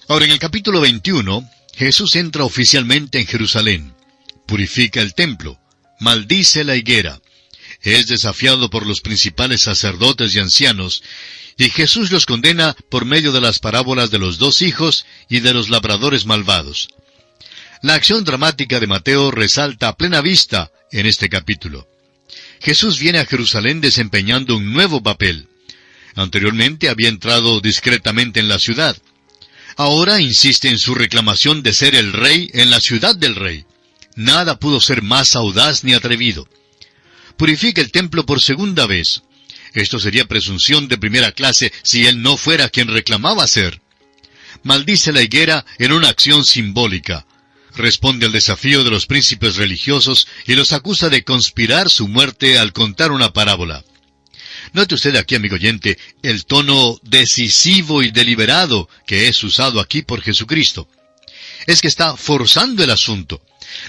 Ahora, en el capítulo 21, Jesús entra oficialmente en Jerusalén, purifica el templo, maldice la higuera, es desafiado por los principales sacerdotes y ancianos, y Jesús los condena por medio de las parábolas de los 2 hijos y de los labradores malvados. La acción dramática de Mateo resalta a plena vista en este capítulo. Jesús viene a Jerusalén desempeñando un nuevo papel. Anteriormente había entrado discretamente en la ciudad. Ahora insiste en su reclamación de ser el rey en la ciudad del rey. Nada pudo ser más audaz ni atrevido. Purifica el templo por segunda vez. Esto sería presunción de primera clase si él no fuera quien reclamaba ser. Maldice la higuera en una acción simbólica. Responde al desafío de los príncipes religiosos y los acusa de conspirar su muerte al contar una parábola. Note usted aquí, amigo oyente, el tono decisivo y deliberado que es usado aquí por Jesucristo. Es que está forzando el asunto.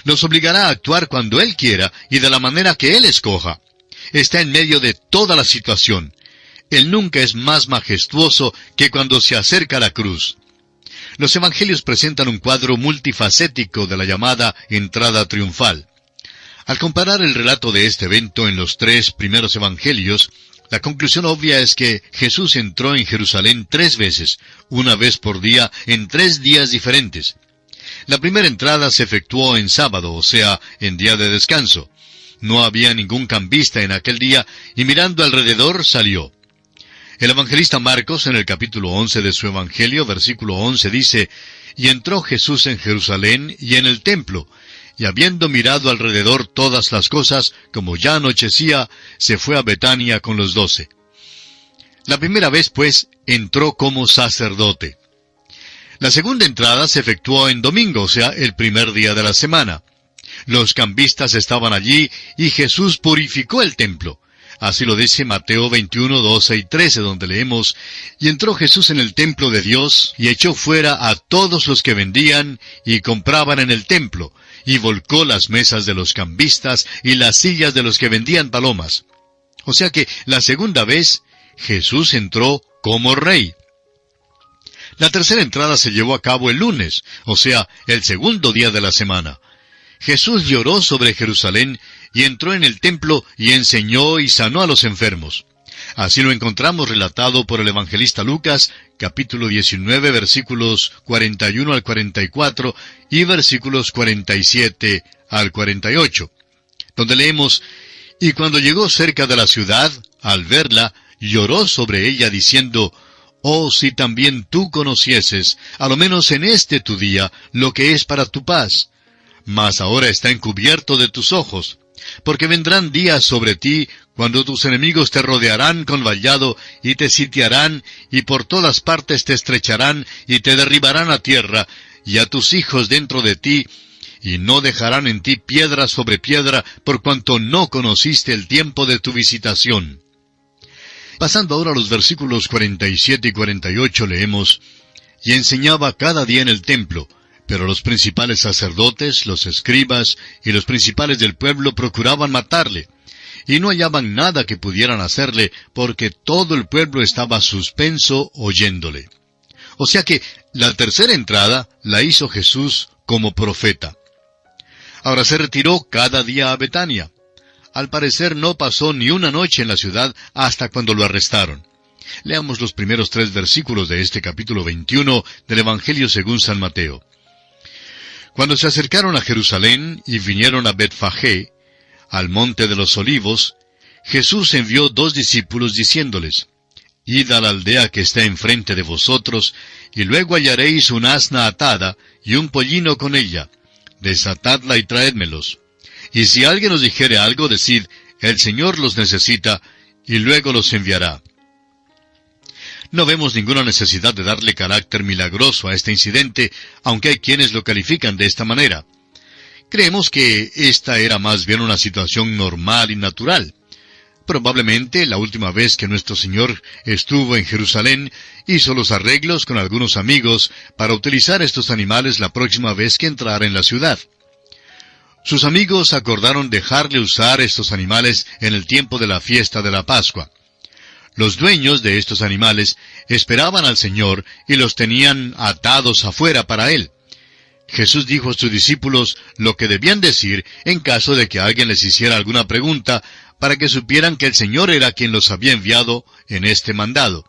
Nos obligará a actuar cuando Él quiera y de la manera que Él escoja. Está en medio de toda la situación. Él nunca es más majestuoso que cuando se acerca a la cruz. Los evangelios presentan un cuadro multifacético de la llamada entrada triunfal. Al comparar el relato de este evento en los 3 primeros evangelios, la conclusión obvia es que Jesús entró en Jerusalén 3 veces, una vez por día, en 3 días diferentes. La primera entrada se efectuó en sábado, o sea, en día de descanso. No había ningún cambista en aquel día, y mirando alrededor salió. El evangelista Marcos, en el capítulo 11 de su evangelio, versículo 11, dice, «Y entró Jesús en Jerusalén y en el templo, y habiendo mirado alrededor todas las cosas, como ya anochecía, se fue a Betania con los 12». La primera vez, pues, entró como sacerdote. La segunda entrada se efectuó en domingo, o sea, el primer día de la semana. Los cambistas estaban allí y Jesús purificó el templo. Así lo dice Mateo 21, 12 y 13, donde leemos, «Y entró Jesús en el templo de Dios, y echó fuera a todos los que vendían y compraban en el templo, y volcó las mesas de los cambistas y las sillas de los que vendían palomas». O sea que, la segunda vez, Jesús entró como rey. La tercera entrada se llevó a cabo el lunes, o sea, el segundo día de la semana. Jesús lloró sobre Jerusalén y entró en el templo y enseñó y sanó a los enfermos. Así lo encontramos relatado por el evangelista Lucas, capítulo 19, versículos 41 al 44 y versículos 47 al 48, donde leemos, «Y cuando llegó cerca de la ciudad, al verla, lloró sobre ella diciendo, «Oh, si también tú conocieses, a lo menos en este tu día, lo que es para tu paz. Mas ahora está encubierto de tus ojos, porque vendrán días sobre ti, cuando tus enemigos te rodearán con vallado, y te sitiarán, y por todas partes te estrecharán, y te derribarán a tierra, y a tus hijos dentro de ti, y no dejarán en ti piedra sobre piedra, por cuanto no conociste el tiempo de tu visitación». Pasando ahora a los versículos 47 y 48 leemos, «Y enseñaba cada día en el templo, pero los principales sacerdotes, los escribas y los principales del pueblo procuraban matarle, y no hallaban nada que pudieran hacerle, porque todo el pueblo estaba suspenso oyéndole». O sea que la tercera entrada la hizo Jesús como profeta. Ahora se retiró cada día a Betania. Al parecer no pasó ni una noche en la ciudad hasta cuando lo arrestaron. Leamos los primeros 3 versículos de este capítulo 21 del Evangelio según San Mateo. Cuando se acercaron a Jerusalén y vinieron a Betfagé, al monte de los olivos, Jesús envió 2 discípulos diciéndoles, «Id a la aldea que está enfrente de vosotros, y luego hallaréis una asna atada y un pollino con ella. Desatadla y traédmelos. Y si alguien os dijere algo, decid, el Señor los necesita, y luego los enviará». No vemos ninguna necesidad de darle carácter milagroso a este incidente, aunque hay quienes lo califican de esta manera. Creemos que esta era más bien una situación normal y natural. Probablemente la última vez que nuestro Señor estuvo en Jerusalén, hizo los arreglos con algunos amigos para utilizar estos animales la próxima vez que entrara en la ciudad. Sus amigos acordaron dejarle usar estos animales en el tiempo de la fiesta de la Pascua. Los dueños de estos animales esperaban al Señor y los tenían atados afuera para Él. Jesús dijo a sus discípulos lo que debían decir en caso de que alguien les hiciera alguna pregunta, para que supieran que el Señor era quien los había enviado en este mandado.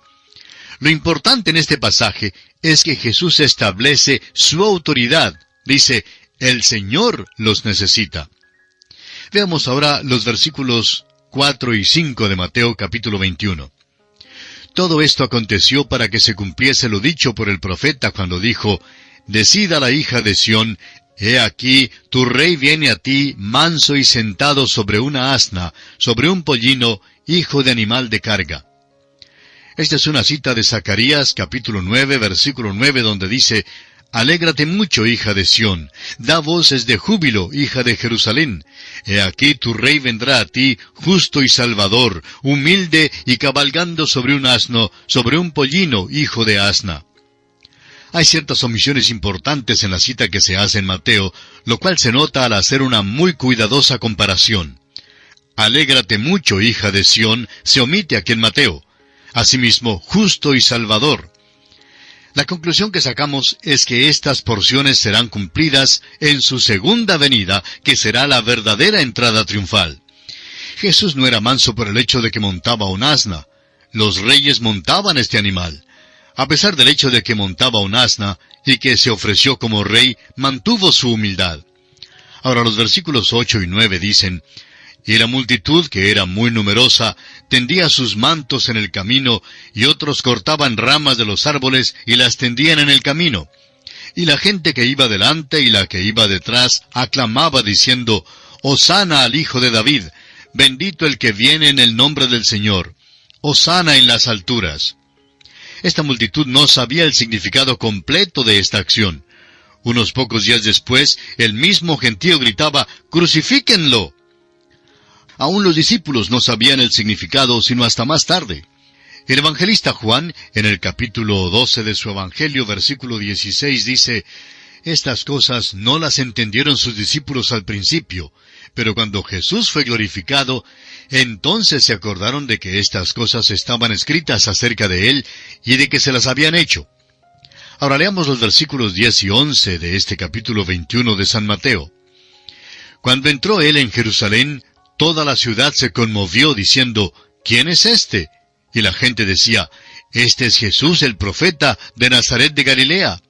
Lo importante en este pasaje es que Jesús establece su autoridad. Dice, el Señor los necesita. Veamos ahora los versículos 4 y 5 de Mateo capítulo 21. Todo esto aconteció para que se cumpliese lo dicho por el profeta cuando dijo, «Decida la hija de Sión, he aquí, tu rey viene a ti, manso y sentado sobre una asna, sobre un pollino, hijo de animal de carga». Esta es una cita de Zacarías, capítulo 9, versículo 9, donde dice, «Alégrate mucho, hija de Sión, da voces de júbilo, hija de Jerusalén. He aquí tu rey vendrá a ti, justo y salvador, humilde y cabalgando sobre un asno, sobre un pollino, hijo de asna». Hay ciertas omisiones importantes en la cita que se hace en Mateo, lo cual se nota al hacer una muy cuidadosa comparación. «Alégrate mucho, hija de Sión», se omite aquí en Mateo. Asimismo, justo y salvador. La conclusión que sacamos es que estas porciones serán cumplidas en su segunda venida, que será la verdadera entrada triunfal. Jesús no era manso por el hecho de que montaba un asna. Los reyes montaban este animal. A pesar del hecho de que montaba un asna y que se ofreció como rey, mantuvo su humildad. Ahora los versículos 8 y 9 dicen, «Y la multitud, que era muy numerosa, tendía sus mantos en el camino, y otros cortaban ramas de los árboles y las tendían en el camino. Y la gente que iba delante y la que iba detrás aclamaba diciendo, Hosana al Hijo de David, bendito el que viene en el nombre del Señor, Hosana en las alturas». Esta multitud no sabía el significado completo de esta acción. Unos pocos días después, el mismo gentío gritaba, «¡Crucifíquenlo!». Aún los discípulos no sabían el significado sino hasta más tarde. El evangelista Juan, en el capítulo 12 de su evangelio, versículo 16, dice, «Estas cosas no las entendieron sus discípulos al principio, pero cuando Jesús fue glorificado, entonces se acordaron de que estas cosas estaban escritas acerca de Él y de que se las habían hecho». Ahora leamos los versículos 10 y 11 de este capítulo 21 de San Mateo. «Cuando entró Él en Jerusalén, toda la ciudad se conmovió diciendo, «¿Quién es este?». Y la gente decía, «Este es Jesús el profeta de Nazaret de Galilea».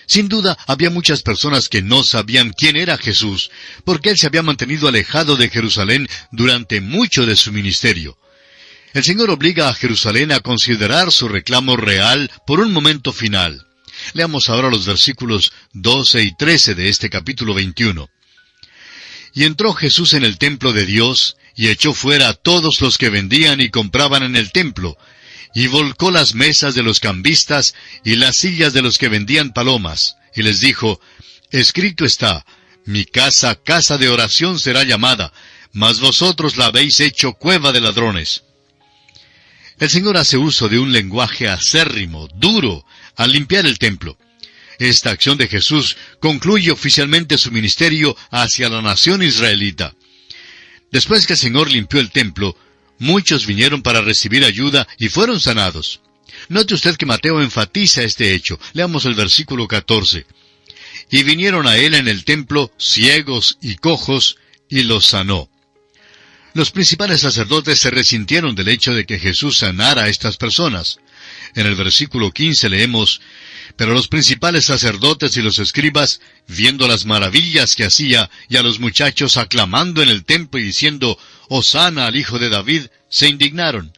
Sin duda, había muchas personas que no sabían quién era Jesús, porque Él se había mantenido alejado de Jerusalén durante mucho de su ministerio. El Señor obliga a Jerusalén a considerar su reclamo real por un momento final. Leamos ahora los versículos 12 y 13 de este capítulo 21. «Y entró Jesús en el templo de Dios, y echó fuera a todos los que vendían y compraban en el templo, y volcó las mesas de los cambistas y las sillas de los que vendían palomas, y les dijo, Escrito está, mi casa, casa de oración será llamada, mas vosotros la habéis hecho cueva de ladrones». El Señor hace uso de un lenguaje acérrimo, duro, al limpiar el templo. Esta acción de Jesús concluye oficialmente su ministerio hacia la nación israelita. Después que el Señor limpió el templo, muchos vinieron para recibir ayuda y fueron sanados. Note usted que Mateo enfatiza este hecho. Leamos el versículo 14. «Y vinieron a él en el templo ciegos y cojos, y los sanó». Los principales sacerdotes se resintieron del hecho de que Jesús sanara a estas personas. En el versículo 15 leemos, «Pero los principales sacerdotes y los escribas, viendo las maravillas que hacía, y a los muchachos aclamando en el templo y diciendo, Hosana al Hijo de David, se indignaron».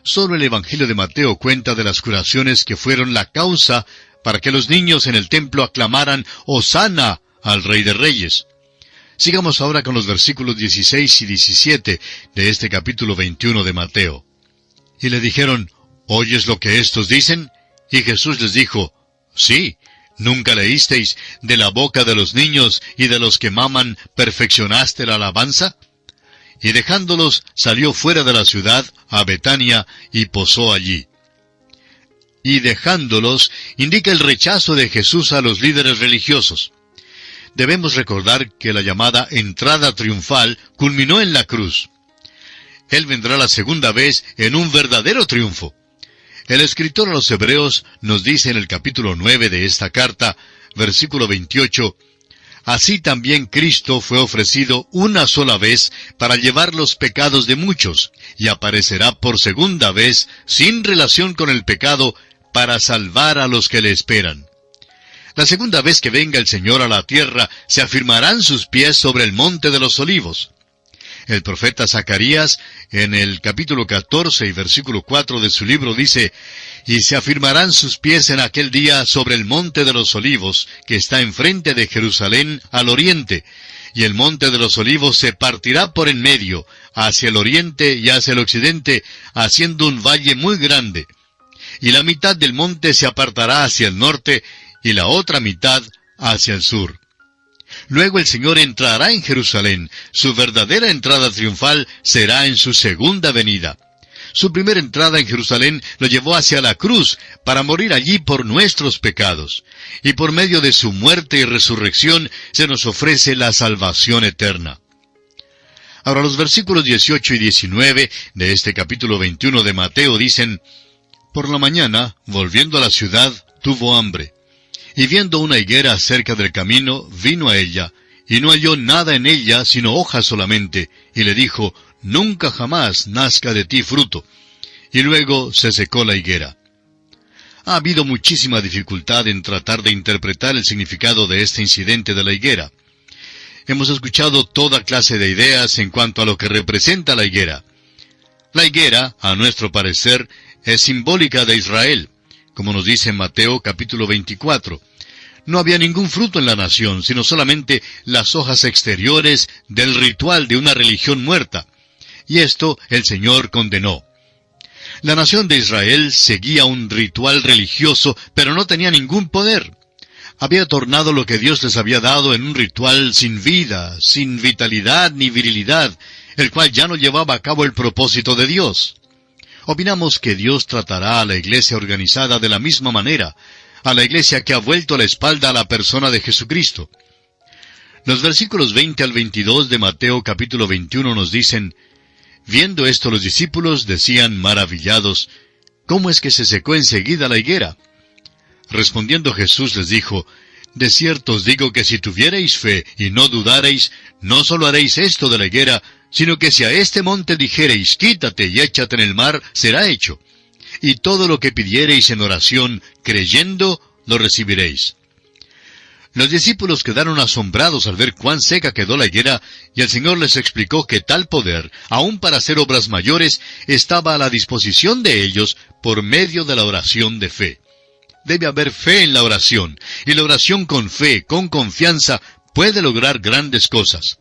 Solo el Evangelio de Mateo cuenta de las curaciones que fueron la causa para que los niños en el templo aclamaran, Hosana al Rey de Reyes. Sigamos ahora con los versículos 16 y 17 de este capítulo 21 de Mateo. «Y le dijeron, ¿oyes lo que estos dicen?». Y Jesús les dijo, «Sí, ¿nunca leísteis, de la boca de los niños y de los que maman perfeccionaste la alabanza?». Y dejándolos, salió fuera de la ciudad, a Betania, y posó allí. Y dejándolos, indica el rechazo de Jesús a los líderes religiosos. Debemos recordar que la llamada entrada triunfal culminó en la cruz. Él vendrá la segunda vez en un verdadero triunfo. El escritor a los Hebreos nos dice en el capítulo 9 de esta carta, versículo 28, «Así también Cristo fue ofrecido una sola vez para llevar los pecados de muchos, y aparecerá por segunda vez, sin relación con el pecado, para salvar a los que le esperan». La segunda vez que venga el Señor a la tierra, se afirmarán sus pies sobre el monte de los olivos. El profeta Zacarías, en el capítulo 14 y versículo 4 de su libro, dice, «Y se afirmarán sus pies en aquel día sobre el monte de los olivos, que está enfrente de Jerusalén al oriente, y el monte de los olivos se partirá por en medio, hacia el oriente y hacia el occidente, haciendo un valle muy grande. Y la mitad del monte se apartará hacia el norte, y la otra mitad hacia el sur». Luego el Señor entrará en Jerusalén. Su verdadera entrada triunfal será en su segunda venida. Su primera entrada en Jerusalén lo llevó hacia la cruz, para morir allí por nuestros pecados. Y por medio de su muerte y resurrección se nos ofrece la salvación eterna. Ahora los versículos 18 y 19 de este capítulo 21 de Mateo dicen, «Por la mañana, volviendo a la ciudad, tuvo hambre. Y viendo una higuera cerca del camino, vino a ella, y no halló nada en ella, sino hojas solamente, y le dijo, «Nunca jamás nazca de ti fruto». Y luego se secó la higuera. Ha habido muchísima dificultad en tratar de interpretar el significado de este incidente de la higuera. Hemos escuchado toda clase de ideas en cuanto a lo que representa la higuera. La higuera, a nuestro parecer, es simbólica de Israel. Como nos dice en Mateo capítulo 24, no había ningún fruto en la nación, sino solamente las hojas exteriores del ritual de una religión muerta. Y esto el Señor condenó. La nación de Israel seguía un ritual religioso, pero no tenía ningún poder. Había tornado lo que Dios les había dado en un ritual sin vida, sin vitalidad ni virilidad, el cual ya no llevaba a cabo el propósito de Dios. Opinamos que Dios tratará a la iglesia organizada de la misma manera, a la iglesia que ha vuelto la espalda a la persona de Jesucristo. Los versículos 20 al 22 de Mateo capítulo 21 nos dicen, «Viendo esto los discípulos decían maravillados, ¿cómo es que se secó enseguida la higuera?» Respondiendo Jesús les dijo, «De cierto os digo que si tuvierais fe y no dudareis, no solo haréis esto de la higuera, sino que si a este monte dijereis, quítate y échate en el mar, será hecho. Y todo lo que pidiereis en oración, creyendo, lo recibiréis». Los discípulos quedaron asombrados al ver cuán seca quedó la higuera, y el Señor les explicó que tal poder, aun para hacer obras mayores, estaba a la disposición de ellos por medio de la oración de fe. Debe haber fe en la oración, y la oración con fe, con confianza, puede lograr grandes cosas.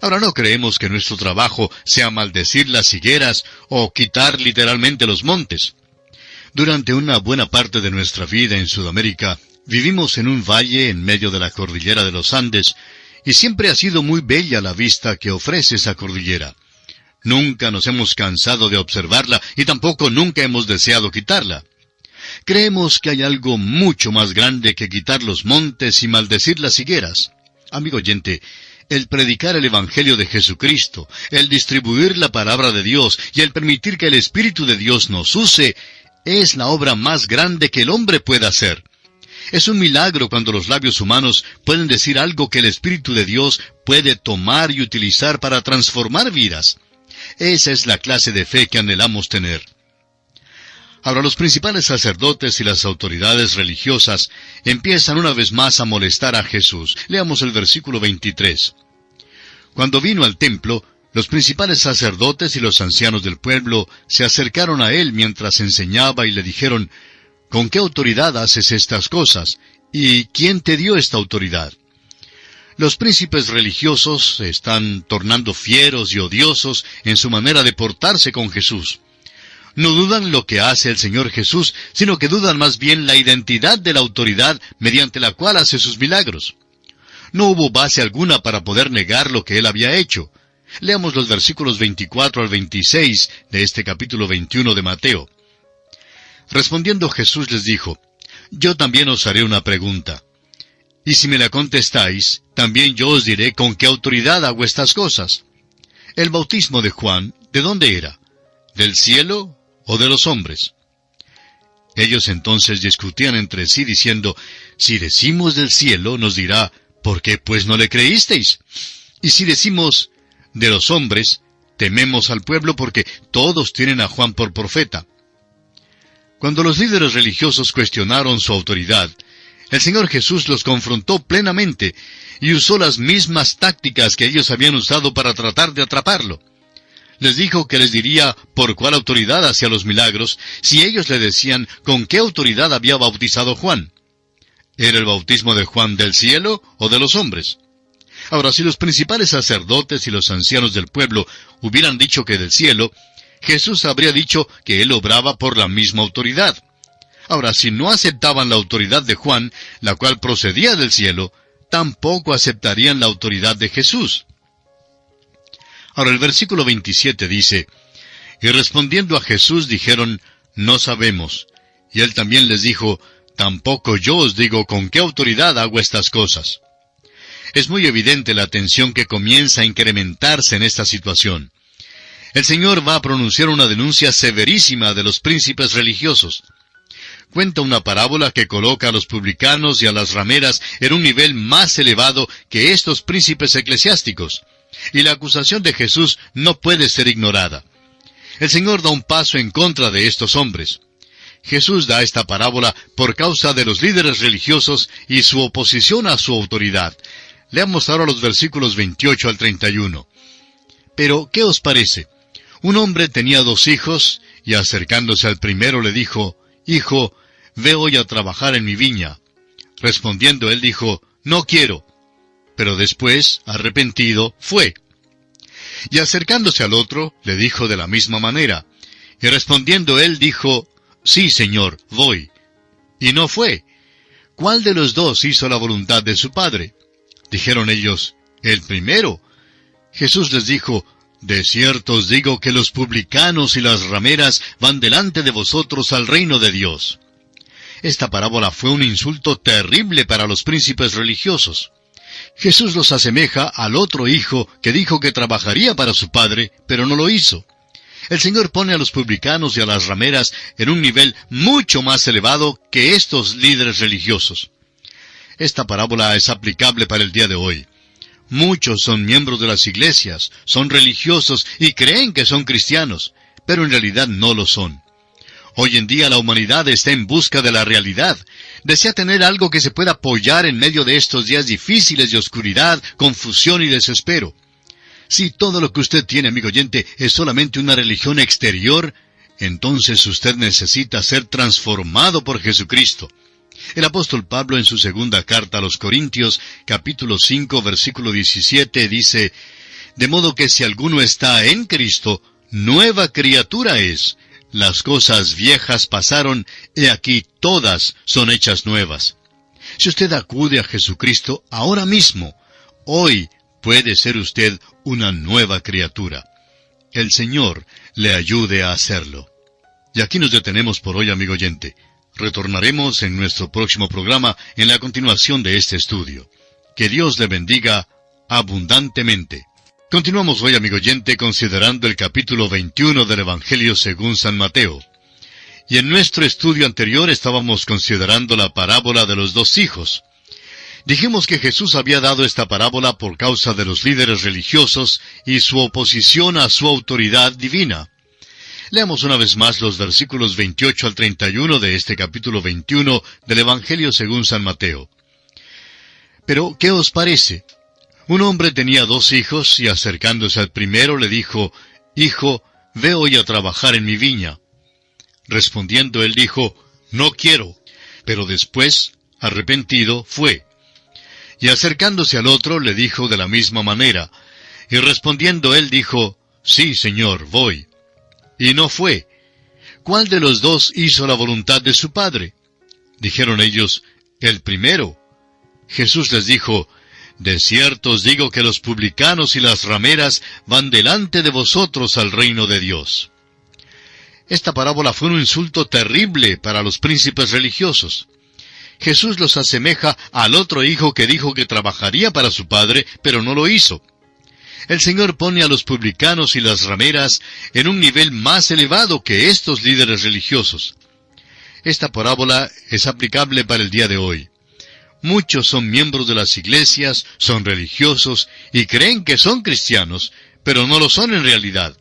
Ahora no creemos que nuestro trabajo sea maldecir las higueras o quitar literalmente los montes. Durante una buena parte de nuestra vida en Sudamérica, vivimos en un valle en medio de la cordillera de los Andes, y siempre ha sido muy bella la vista que ofrece esa cordillera. Nunca nos hemos cansado de observarla, y tampoco nunca hemos deseado quitarla. Creemos que hay algo mucho más grande que quitar los montes y maldecir las higueras. Amigo oyente, el predicar el Evangelio de Jesucristo, el distribuir la palabra de Dios y el permitir que el Espíritu de Dios nos use, es la obra más grande que el hombre pueda hacer. Es un milagro cuando los labios humanos pueden decir algo que el Espíritu de Dios puede tomar y utilizar para transformar vidas. Esa es la clase de fe que anhelamos tener. Ahora los principales sacerdotes y las autoridades religiosas empiezan una vez más a molestar a Jesús. Leamos el versículo 23. Cuando vino al templo, los principales sacerdotes y los ancianos del pueblo se acercaron a él mientras enseñaba y le dijeron, «¿Con qué autoridad haces estas cosas? ¿Y quién te dio esta autoridad?» Los príncipes religiosos se están tornando fieros y odiosos en su manera de portarse con Jesús. No dudan lo que hace el Señor Jesús, sino que dudan más bien la identidad de la autoridad mediante la cual hace sus milagros. No hubo base alguna para poder negar lo que Él había hecho. Leamos los versículos 24 al 26 de este capítulo 21 de Mateo. Respondiendo Jesús les dijo, «Yo también os haré una pregunta. Y si me la contestáis, también yo os diré con qué autoridad hago estas cosas. El bautismo de Juan, ¿De dónde era? ¿Del cielo o de los hombres? Ellos entonces discutían entre sí diciendo, si decimos del cielo, nos dirá, ¿por qué pues no le creísteis? Y si decimos de los hombres, tememos al pueblo porque todos tienen a Juan por profeta. Cuando los líderes religiosos cuestionaron su autoridad, el Señor Jesús los confrontó plenamente y usó las mismas tácticas que ellos habían usado para tratar de atraparlo. Les dijo que les diría por cuál autoridad hacía los milagros si ellos le decían con qué autoridad había bautizado Juan. ¿Era el bautismo de Juan del cielo o de los hombres? Ahora, si los principales sacerdotes y los ancianos del pueblo hubieran dicho que del cielo, Jesús habría dicho que él obraba por la misma autoridad. Ahora, si no aceptaban la autoridad de Juan, la cual procedía del cielo, tampoco aceptarían la autoridad de Jesús. Ahora el versículo 27 dice, y respondiendo a Jesús dijeron, no sabemos. Y él también les dijo, tampoco yo os digo con qué autoridad hago estas cosas. Es muy evidente la tensión que comienza a incrementarse en esta situación. El Señor va a pronunciar una denuncia severísima de los príncipes religiosos. Cuenta una parábola que coloca a los publicanos y a las rameras en un nivel más elevado que estos príncipes eclesiásticos. Y la acusación de Jesús no puede ser ignorada. El Señor da un paso en contra de estos hombres. Jesús da esta parábola por causa de los líderes religiosos y su oposición a su autoridad. Leamos ahora los versículos 28 al 31. Pero, ¿qué os parece? Un hombre tenía 2 hijos, y acercándose al primero le dijo, Hijo, ve hoy a trabajar en mi viña. Respondiendo él dijo, No quiero. Pero después, arrepentido, fue. Y acercándose al otro, le dijo de la misma manera. Y respondiendo él dijo, Sí, Señor, voy. Y no fue. ¿Cuál de los 2 hizo la voluntad de su padre? Dijeron ellos, el primero. Jesús les dijo, de cierto os digo que los publicanos y las rameras van delante de vosotros al reino de Dios. Esta parábola fue un insulto terrible para los príncipes religiosos. Jesús los asemeja al otro hijo que dijo que trabajaría para su padre, pero no lo hizo. El Señor pone a los publicanos y a las rameras en un nivel mucho más elevado que estos líderes religiosos. Esta parábola es aplicable para el día de hoy. Muchos son miembros de las iglesias, son religiosos y creen que son cristianos, pero en realidad no lo son. Hoy en día la humanidad está en busca de la realidad. Desea tener algo que se pueda apoyar en medio de estos días difíciles de oscuridad, confusión y desespero. Si todo lo que usted tiene, amigo oyente, es solamente una religión exterior, entonces usted necesita ser transformado por Jesucristo. El apóstol Pablo en su segunda carta a los Corintios, capítulo 5, versículo 17, dice, De modo que si alguno está en Cristo, nueva criatura es. Las cosas viejas pasaron, y aquí todas son hechas nuevas. Si usted acude a Jesucristo ahora mismo, hoy puede ser usted una nueva criatura. El Señor le ayude a hacerlo. Y aquí nos detenemos por hoy, amigo oyente. Retornaremos en nuestro próximo programa en la continuación de este estudio. Que Dios le bendiga abundantemente. Continuamos hoy, amigo oyente, considerando el capítulo 21 del Evangelio según San Mateo. Y en nuestro estudio anterior estábamos considerando la parábola de los 2 hijos. Dijimos que Jesús había dado esta parábola por causa de los líderes religiosos y su oposición a su autoridad divina. Leamos una vez más los versículos 28 al 31 de este capítulo 21 del Evangelio según San Mateo. Pero, ¿qué os parece? Un hombre tenía 2 hijos, y acercándose al primero le dijo, Hijo, ve hoy a trabajar en mi viña. Respondiendo él dijo, No quiero. Pero después, arrepentido, fue. Y acercándose al otro le dijo de la misma manera. Y respondiendo él dijo, Sí, Señor, voy. Y no fue. ¿Cuál de los 2 hizo la voluntad de su padre? Dijeron ellos, el primero. Jesús les dijo, De cierto os digo que los publicanos y las rameras van delante de vosotros al reino de Dios. Esta parábola fue un insulto terrible para los príncipes religiosos. Jesús los asemeja al otro hijo que dijo que trabajaría para su padre, pero no lo hizo. El Señor pone a los publicanos y las rameras en un nivel más elevado que estos líderes religiosos. Esta parábola es aplicable para el día de hoy. Muchos son miembros de las iglesias, son religiosos y creen que son cristianos, pero no lo son en realidad.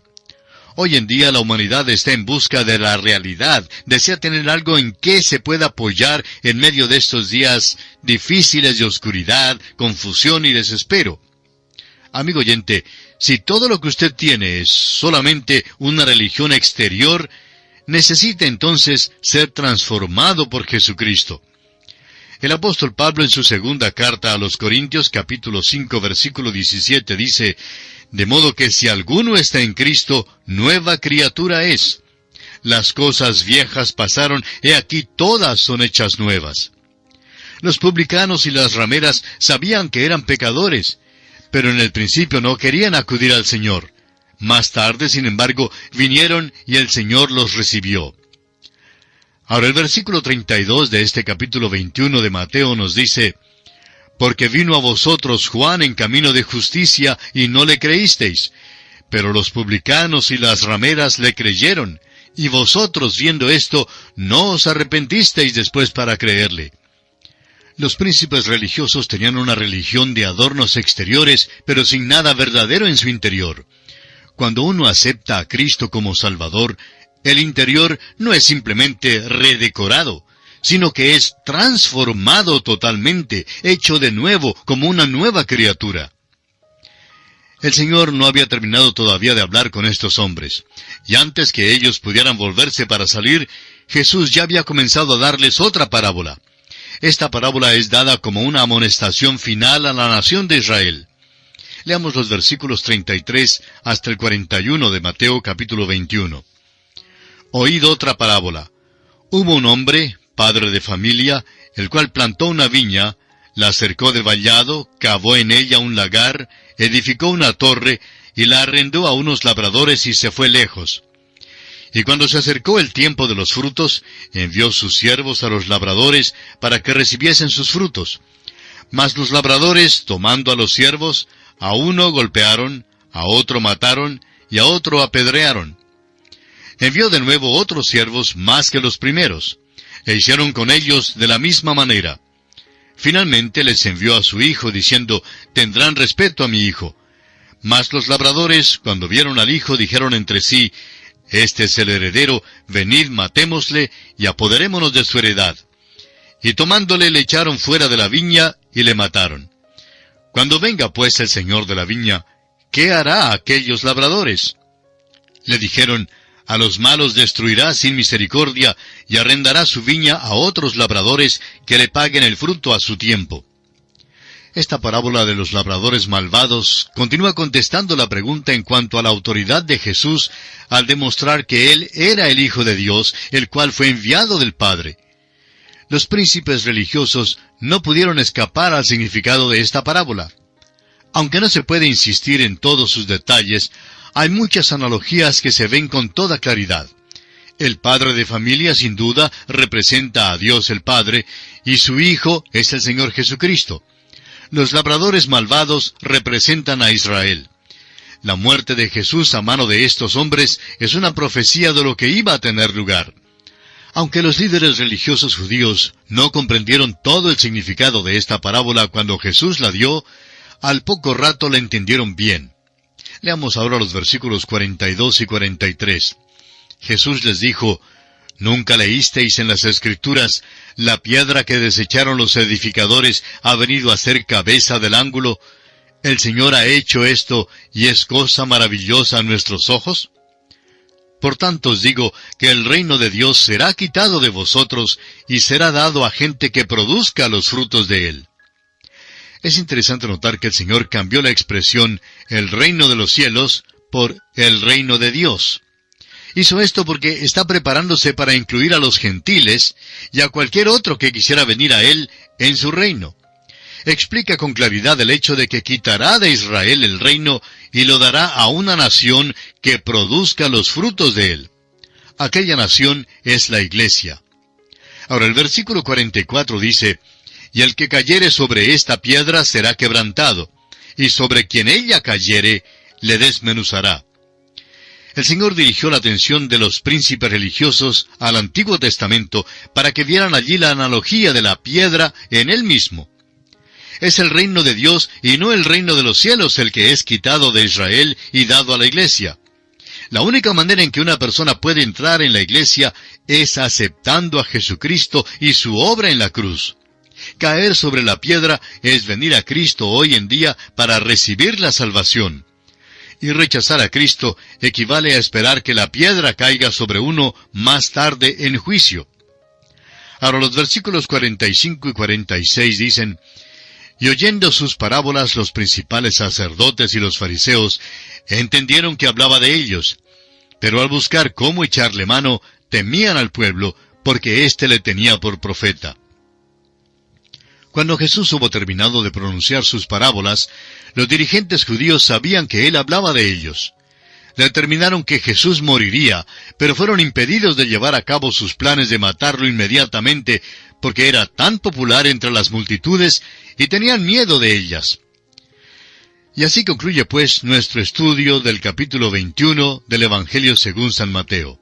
Hoy en día la humanidad está en busca de la realidad, desea tener algo en que se pueda apoyar en medio de estos días difíciles de oscuridad, confusión y desespero. Amigo oyente, si todo lo que usted tiene es solamente una religión exterior, necesita entonces ser transformado por Jesucristo. El apóstol Pablo en su segunda carta a los Corintios, capítulo 5, versículo 17, dice: «De modo que si alguno está en Cristo, nueva criatura es. Las cosas viejas pasaron, he aquí todas son hechas nuevas». Los publicanos y las rameras sabían que eran pecadores, pero en el principio no querían acudir al Señor. Más tarde, sin embargo, vinieron y el Señor los recibió. Ahora el versículo 32 de este capítulo 21 de Mateo nos dice: «Porque vino a vosotros Juan en camino de justicia, y no le creísteis. Pero los publicanos y las rameras le creyeron, y vosotros, viendo esto, no os arrepentisteis después para creerle». Los príncipes religiosos tenían una religión de adornos exteriores, pero sin nada verdadero en su interior. Cuando uno acepta a Cristo como Salvador, el interior no es simplemente redecorado, sino que es transformado totalmente, hecho de nuevo, como una nueva criatura. El Señor no había terminado todavía de hablar con estos hombres, y antes que ellos pudieran volverse para salir, Jesús ya había comenzado a darles otra parábola. Esta parábola es dada como una amonestación final a la nación de Israel. Leamos los versículos 33 hasta el 41 de Mateo capítulo 21. «Oíd otra parábola. Hubo un hombre, padre de familia, el cual plantó una viña, la cercó de vallado, cavó en ella un lagar, edificó una torre, y la arrendó a unos labradores y se fue lejos. Y cuando se acercó el tiempo de los frutos, envió sus siervos a los labradores para que recibiesen sus frutos. Mas los labradores, tomando a los siervos, a uno golpearon, a otro mataron, y a otro apedrearon. Envió de nuevo otros siervos más que los primeros, e hicieron con ellos de la misma manera. Finalmente les envió a su hijo, diciendo: «Tendrán respeto a mi hijo». Mas los labradores, cuando vieron al hijo, dijeron entre sí: «Este es el heredero, venid, matémosle, y apoderémonos de su heredad». Y tomándole le echaron fuera de la viña, y le mataron. Cuando venga pues el señor de la viña, ¿qué hará a aquellos labradores? Le dijeron: «A los malos destruirá sin misericordia, y arrendará su viña a otros labradores que le paguen el fruto a su tiempo». Esta parábola de los labradores malvados continúa contestando la pregunta en cuanto a la autoridad de Jesús al demostrar que Él era el Hijo de Dios, el cual fue enviado del Padre. Los príncipes religiosos no pudieron escapar al significado de esta parábola. Aunque no se puede insistir en todos sus detalles, hay muchas analogías que se ven con toda claridad. El padre de familia, sin duda, representa a Dios el Padre, y su Hijo es el Señor Jesucristo. Los labradores malvados representan a Israel. La muerte de Jesús a mano de estos hombres es una profecía de lo que iba a tener lugar. Aunque los líderes religiosos judíos no comprendieron todo el significado de esta parábola cuando Jesús la dio, al poco rato la entendieron bien. Leamos ahora los versículos 42 y 43. Jesús les dijo: «¿Nunca leísteis en las Escrituras: la piedra que desecharon los edificadores ha venido a ser cabeza del ángulo? El Señor ha hecho esto, y es cosa maravillosa a nuestros ojos. Por tanto os digo que el reino de Dios será quitado de vosotros, y será dado a gente que produzca los frutos de él». Es interesante notar que el Señor cambió la expresión «el reino de los cielos» por «el reino de Dios». Hizo esto porque está preparándose para incluir a los gentiles y a cualquier otro que quisiera venir a Él en su reino. Explica con claridad el hecho de que quitará de Israel el reino y lo dará a una nación que produzca los frutos de Él. Aquella nación es la Iglesia. Ahora el versículo 44 dice: «Y el que cayere sobre esta piedra será quebrantado, y sobre quien ella cayere, le desmenuzará. El Señor dirigió la atención de los príncipes religiosos al Antiguo Testamento para que vieran allí la analogía de la piedra en él mismo. Es el reino de Dios y no el reino de los cielos el que es quitado de Israel y dado a la iglesia. La única manera en que una persona puede entrar en la iglesia es aceptando a Jesucristo y su obra en la cruz. Caer sobre la piedra es venir a Cristo hoy en día para recibir la salvación. Y rechazar a Cristo equivale a esperar que la piedra caiga sobre uno más tarde en juicio. Ahora los versículos 45 y 46 dicen: Y oyendo sus parábolas los principales sacerdotes y los fariseos entendieron que hablaba de ellos, pero al buscar cómo echarle mano, temían al pueblo, porque éste le tenía por profeta. Cuando Jesús hubo terminado de pronunciar sus parábolas, los dirigentes judíos sabían que él hablaba de ellos. Determinaron que Jesús moriría, pero fueron impedidos de llevar a cabo sus planes de matarlo inmediatamente, porque era tan popular entre las multitudes y tenían miedo de ellas. Y así concluye pues nuestro estudio del capítulo 21 del Evangelio según San Mateo.